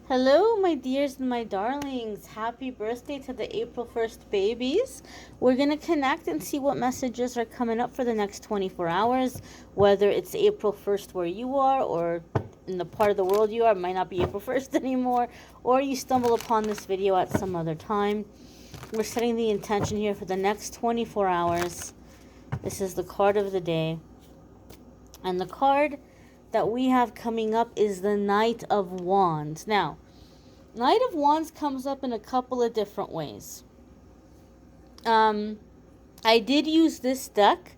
Hello, my dears and my darlings. Happy birthday to the April 1st babies. We're going to connect and see what messages are coming up for the next 24 hours, whether it's April 1st where you are or in the part of the world you are. It might not be April 1st anymore, or you stumble upon this video at some other time. We're setting the intention here for the next 24 hours. This is the card of the day. And the card that we have coming up is the Knight of Wands. Now, Knight of Wands comes up in a couple of different ways. I did use this deck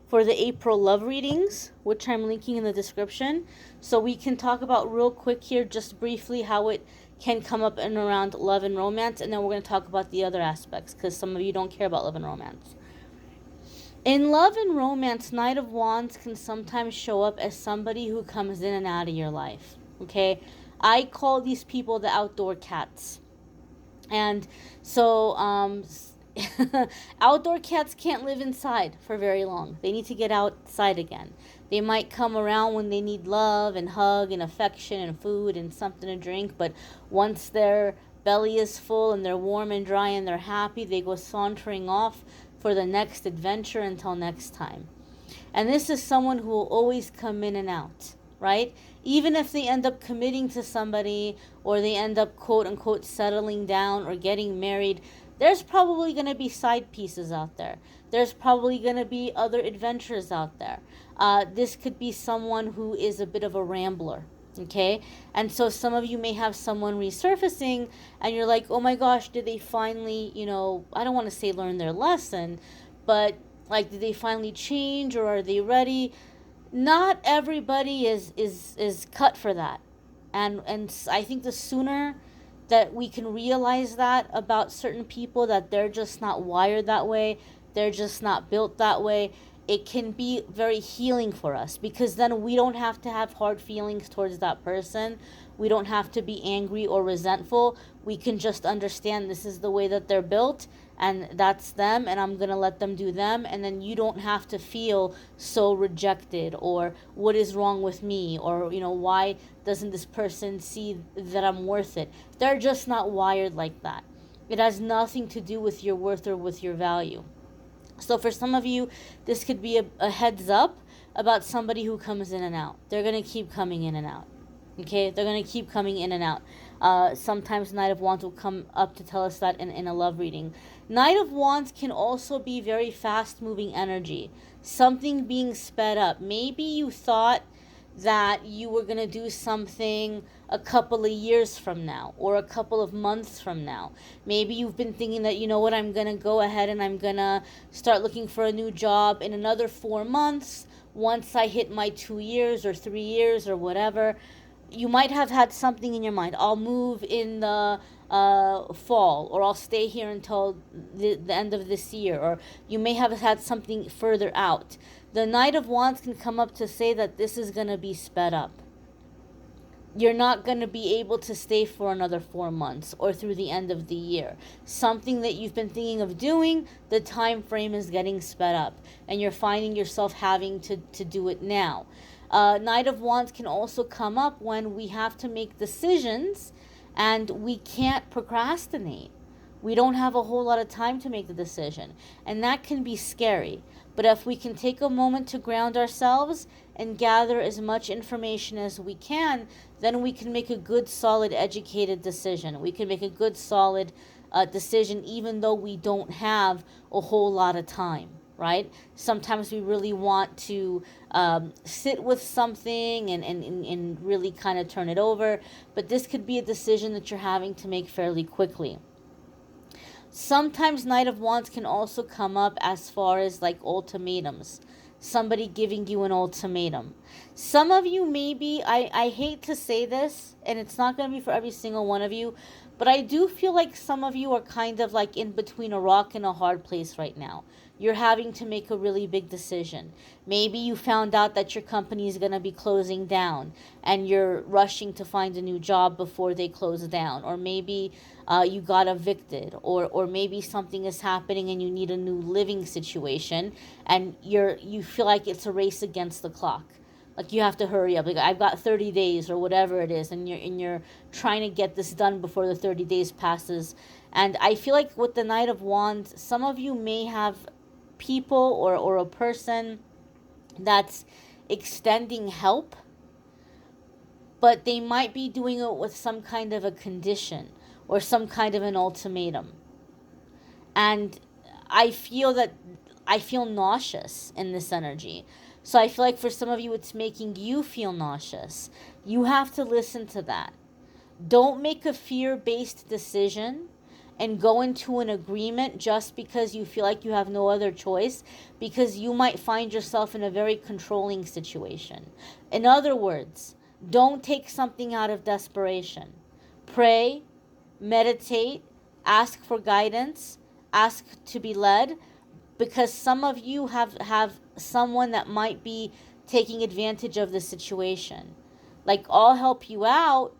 for the April love readings, which I'm linking in the description. So we can talk about real quick here, just briefly, how it can come up in around love and romance. And then we're going to talk about the other aspects, because some of you don't care about love and romance. In love and romance, Knight of Wands can sometimes show up as somebody who comes in and out of your life. Okay? I call these people the outdoor cats. And so, outdoor cats can't live inside for very long. They need to get outside again. They might come around when they need love and hug and affection and food and something to drink, but once their belly is full and they're warm and dry and they're happy, they go sauntering off for the next adventure until next time. And this is someone who will always come in and out, right? Even if they end up committing to somebody or they end up quote unquote settling down or getting married, there's probably going to be side pieces out there. There's probably going to be other adventures out there. This could be someone who is a bit of a rambler. Okay, and so some of you may have someone resurfacing and you're like, oh my gosh, did they finally, I don't want to say learn their lesson, but like, did they finally change, or are they ready? Not everybody is cut for that. And I think the sooner that we can realize that about certain people, that they're just not wired that way, they're just not built that way, it can be very healing for us, because then we don't have to have hard feelings towards that person. We don't have to be angry or resentful. We can just understand this is the way that they're built and that's them, and I'm going to let them do them. And then you don't have to feel so rejected, or what is wrong with me, or, why doesn't this person see that I'm worth it? They're just not wired like that. It has nothing to do with your worth or with your value. So for some of you, this could be a heads up about somebody who comes in and out. They're going to keep coming in and out. Okay? They're going to keep coming in and out. Sometimes Knight of Wands will come up to tell us that in a love reading. Knight of Wands can also be very fast-moving energy. Something being sped up. Maybe you thought that you were going to do something a couple of years from now or a couple of months from now. Maybe you've been thinking that, I'm going to go ahead and I'm going to start looking for a new job in another 4 months once I hit my 2 years or 3 years or whatever. You might have had something in your mind. I'll move in the fall, or I'll stay here until the end of this year, or you may have had something further out. The Knight of Wands can come up to say that this is going to be sped up. You're not going to be able to stay for another 4 months or through the end of the year. Something that you've been thinking of doing, the time frame is getting sped up, and you're finding yourself having to do it now. Knight of Wands can also come up when we have to make decisions and we can't procrastinate. We don't have a whole lot of time to make the decision, and that can be scary. But if we can take a moment to ground ourselves and gather as much information as we can, then we can make a good, solid, educated decision. We can make a good, solid decision even though we don't have a whole lot of time, right? Sometimes we really want to sit with something and really kind of turn it over, but this could be a decision that you're having to make fairly quickly. Sometimes Knight of Wands can also come up as far as like ultimatums. Somebody giving you an ultimatum. Some of you maybe, I hate to say this, and it's not going to be for every single one of you, but I do feel like some of you are kind of like in between a rock and a hard place right now. You're having to make a really big decision. Maybe you found out that your company is going to be closing down and you're rushing to find a new job before they close down. Or maybe you got evicted, or maybe something is happening and you need a new living situation and you feel like it's a race against the clock. Like you have to hurry up. Like I've got 30 days or whatever it is, and you're trying to get this done before the 30 days passes. And I feel like with the Knight of Wands, some of you may have people or a person that's extending help, but they might be doing it with some kind of a condition or some kind of an ultimatum. And I feel that I feel nauseous in this energy. So I feel like for some of you, it's making you feel nauseous. You have to listen to that. Don't make a fear-based decision and go into an agreement just because you feel like you have no other choice, because you might find yourself in a very controlling situation. In other words, don't take something out of desperation. Pray, meditate, ask for guidance, ask to be led, because some of you have someone that might be taking advantage of the situation. Like, I'll help you out,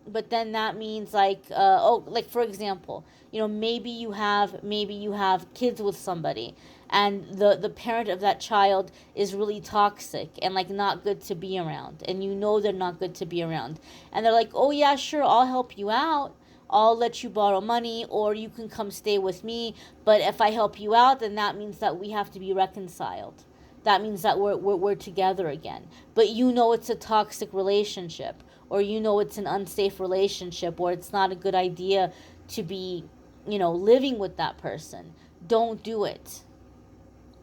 but then that means like like for example, maybe you have kids with somebody, and the parent of that child is really toxic and like not good to be around, and they're not good to be around, and they're like, oh yeah, sure, I'll help you out, I'll let you borrow money, or you can come stay with me, but if I help you out, then that means that we have to be reconciled. That means that we're together again. But it's a toxic relationship, or it's an unsafe relationship, or it's not a good idea to be, living with that person. Don't do it.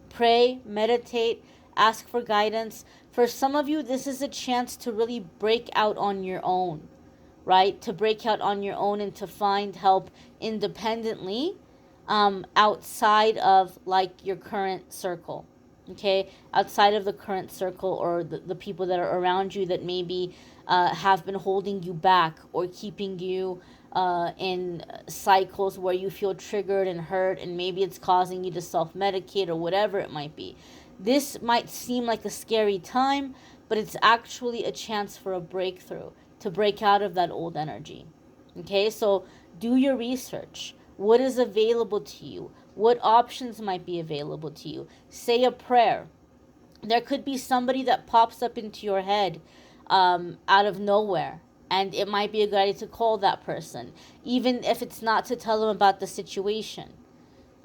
Pray, meditate, ask for guidance. For some of you, this is a chance to really break out on your own, right? To break out on your own and to find help independently, outside of like your current circle. Okay, outside of the current circle, or the people that are around you that maybe have been holding you back or keeping you in cycles where you feel triggered and hurt, and maybe it's causing you to self-medicate or whatever it might be. This might seem like a scary time, but it's actually a chance for a breakthrough, to break out of that old energy. Okay, so do your research. What is available to you? What options might be available to you? Say a prayer. There could be somebody that pops up into your head out of nowhere, and it might be a good idea to call that person, even if it's not to tell them about the situation.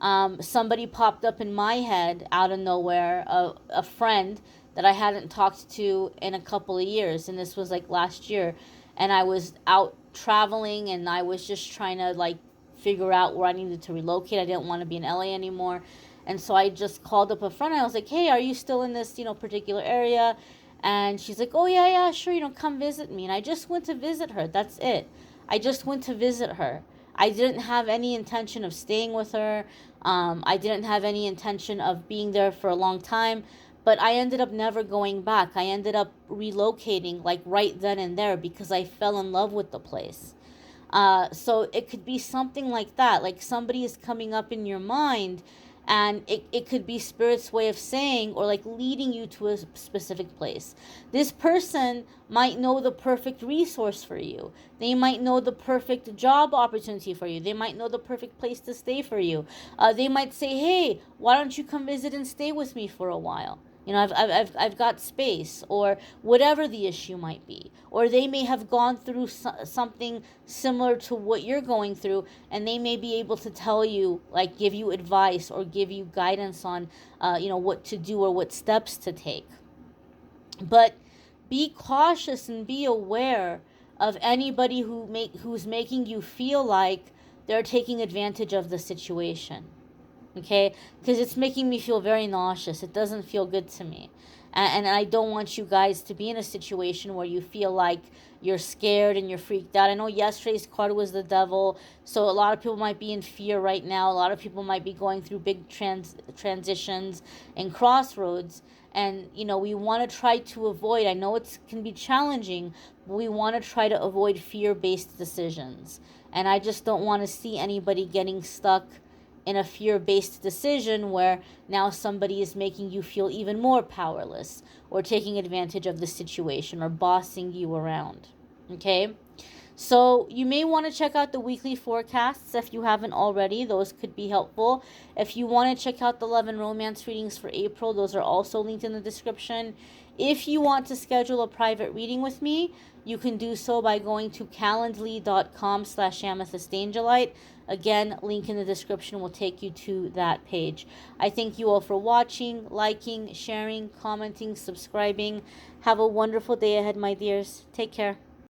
Somebody popped up in my head out of nowhere, a friend that I hadn't talked to in a couple of years, and this was like last year, and I was out traveling, and I was just trying to like figure out where I needed to relocate. I didn't want to be in LA anymore. And so I just called up a friend. I was like, hey, are you still in this, particular area? And she's like, oh, yeah, sure, come visit me. And I just went to visit her. That's it. I just went to visit her. I didn't have any intention of staying with her. I didn't have any intention of being there for a long time. But I ended up never going back. I ended up relocating like right then and there because I fell in love with the place. So it could be something like that. Like somebody is coming up in your mind, and it could be Spirit's way of saying, or like leading you to a specific place. This person might know the perfect resource for you. They might know the perfect job opportunity for you. They might know the perfect place to stay for you. They might say, hey, why don't you come visit and stay with me for a while? I've got space, or whatever the issue might be. Or they may have gone through something similar to what you're going through, and they may be able to tell you, like give you advice or give you guidance on, what to do or what steps to take. But be cautious and be aware of anybody who's making you feel like they're taking advantage of the situation. Okay, because it's making me feel very nauseous. It doesn't feel good to me, and I don't want you guys to be in a situation where you feel like you're scared and you're freaked out. I know yesterday's card was the devil, so a lot of people might be in fear right now. A lot of people might be going through big transitions and crossroads, and we want to try to avoid, I know it can be challenging, but we want to try to avoid fear-based decisions. And I just don't want to see anybody getting stuck in a fear-based decision where now somebody is making you feel even more powerless, or taking advantage of the situation, or bossing you around. Okay? So you may want to check out the weekly forecasts if you haven't already. Those could be helpful. If you want to check out the love and romance readings for April, those are also linked in the description. If you want to schedule a private reading with me, you can do so by going to calendly.com/amethystangelite. Again, link in the description will take you to that page. I thank you all for watching, liking, sharing, commenting, subscribing. Have a wonderful day ahead, my dears. Take care.